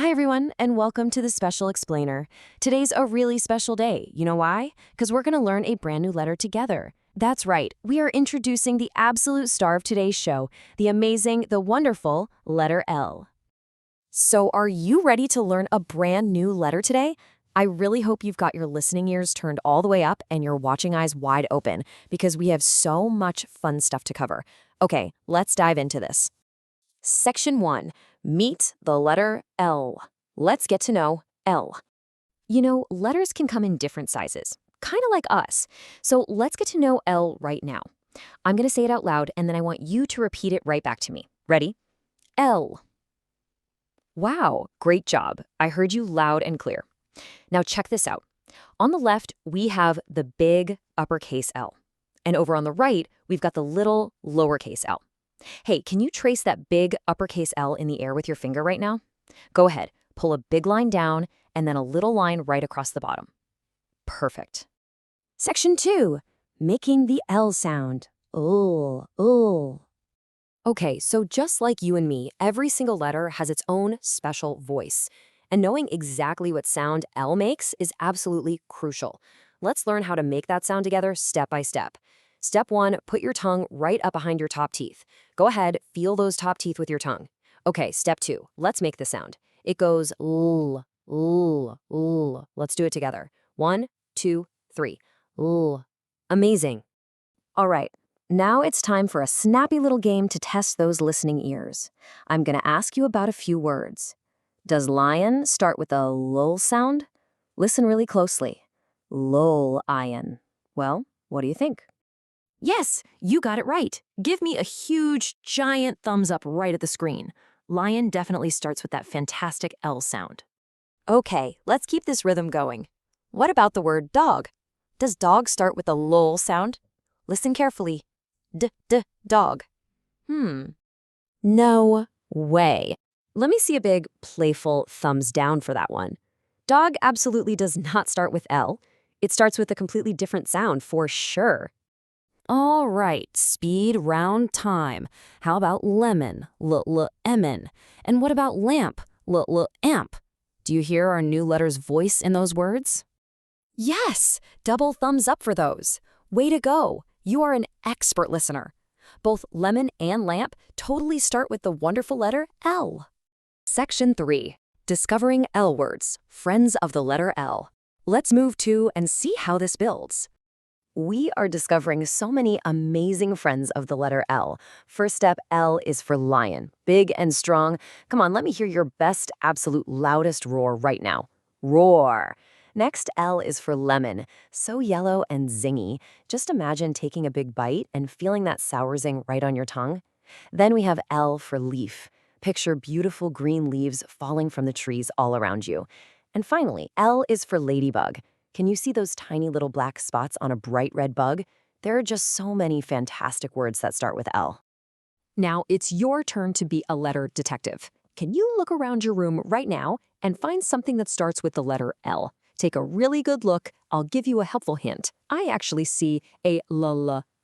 Hi, everyone, and welcome to the Special Explainer. Today's a really special day. You know why? Because we're going to learn a brand new letter together. That's right, we are introducing the absolute star of today's show, the amazing, the wonderful letter L. So, are you ready to learn a brand new letter today? I really hope you've got your listening ears turned all the way up and your watching eyes wide open, because we have so much fun stuff to cover. Okay, let's dive into this. Section 1. Meet the letter L. Let's get to know L. You know, letters can come in different sizes, kind of like us. So let's get to know L right now. I'm going to say it out loud, and then I want you to repeat it right back to me. Ready? L. Wow, great job. I heard you loud and clear. Now check this out. On the left, we have the big uppercase L. And over on the right, we've got the little lowercase L. Hey, can you trace that big uppercase L in the air with your finger right now? Go ahead, pull a big line down and then a little line right across the bottom. Perfect. Section 2, making the L sound. Ooh, ooh. Okay, so just like you and me, every single letter has its own special voice. And knowing exactly what sound L makes is absolutely crucial. Let's learn how to make that sound together step by step. Step 1, put your tongue right up behind your top teeth. Go ahead, feel those top teeth with your tongue. Okay, step 2, let's make the sound. It goes l, l, l. Let's do it together. 1, 2, 3. L. Amazing. All right, now it's time for a snappy little game to test those listening ears. I'm going to ask you about a few words. Does lion start with a lul sound? Listen really closely. Lol-ion. Well, what do you think? Yes, you got it right. Give me a huge, giant thumbs up right at the screen. Lion definitely starts with that fantastic L sound. Okay, let's keep this rhythm going. What about the word dog? Does dog start with a lol sound? Listen carefully. Dog. No way. Let me see a big, playful thumbs down for that one. Dog absolutely does not start with L. It starts with a completely different sound for sure. All right, speed round time. How about lemon? L-l-emin. And what about lamp? L-l-amp. Do you hear our new letter's voice in those words? Yes, double thumbs up for those. Way to go. You are an expert listener. Both lemon and lamp totally start with the wonderful letter L. Section 3. Discovering L words, friends of the letter L. Let's move to and see how this builds. We are discovering so many amazing friends of the letter L. First step, L is for lion. Big and strong. Come on, let me hear your best, absolute loudest roar right now. Roar. Next, L is for lemon. So yellow and zingy. Just imagine taking a big bite and feeling that sour zing right on your tongue. Then we have L for leaf. Picture beautiful green leaves falling from the trees all around you. And finally, L is for ladybug. Can you see those tiny little black spots on a bright red bug? There are just so many fantastic words that start with L. Now it's your turn to be a letter detective. Can you look around your room right now and find something that starts with the letter L? Take a really good look. I'll give you a helpful hint. I actually see a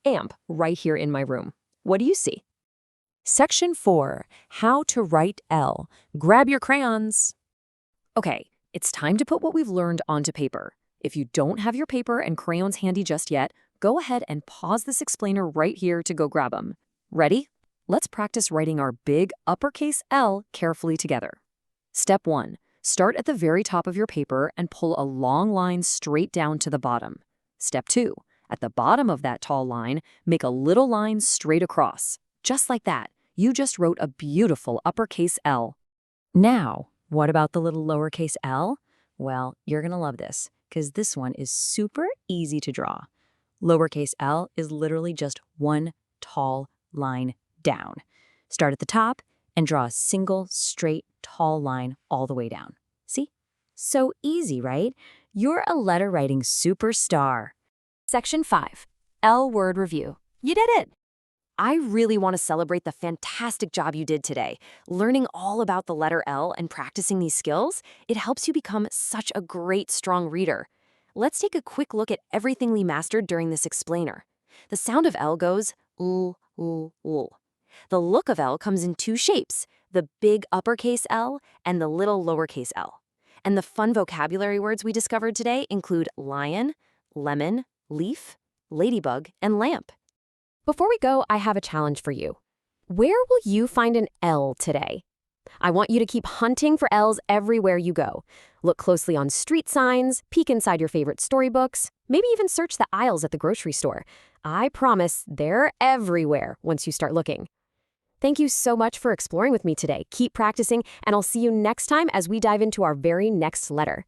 amp right here in my room. What do you see? Section 4, how to write L. Grab your crayons. Okay, it's time to put what we've learned onto paper. If you don't have your paper and crayons handy just yet, go ahead and pause this explainer right here to go grab them. Ready? Let's practice writing our big uppercase L carefully together. Step 1. Start at the very top of your paper and pull a long line straight down to the bottom. Step 2. At the bottom of that tall line, make a little line straight across. Just like that, you just wrote a beautiful uppercase L. Now, what about the little lowercase l? Well, you're going to love this, because this one is super easy to draw. Lowercase l is literally just one tall line down. Start at the top and draw a single, straight, tall line all the way down. See? So easy, right? You're a letter writing superstar. Section 5. L word review. You did it! I really want to celebrate the fantastic job you did today. Learning all about the letter L and practicing these skills, it helps you become such a great, strong reader. Let's take a quick look at everything we mastered during this explainer. The sound of L goes l, l, l. The look of L comes in two shapes, the big uppercase L, and the little lowercase l. And the fun vocabulary words we discovered today include lion, lemon, leaf, ladybug, and lamp. Before we go, I have a challenge for you. Where will you find an L today? I want you to keep hunting for L's everywhere you go. Look closely on street signs, peek inside your favorite storybooks, maybe even search the aisles at the grocery store. I promise they're everywhere once you start looking. Thank you so much for exploring with me today. Keep practicing, and I'll see you next time as we dive into our very next letter.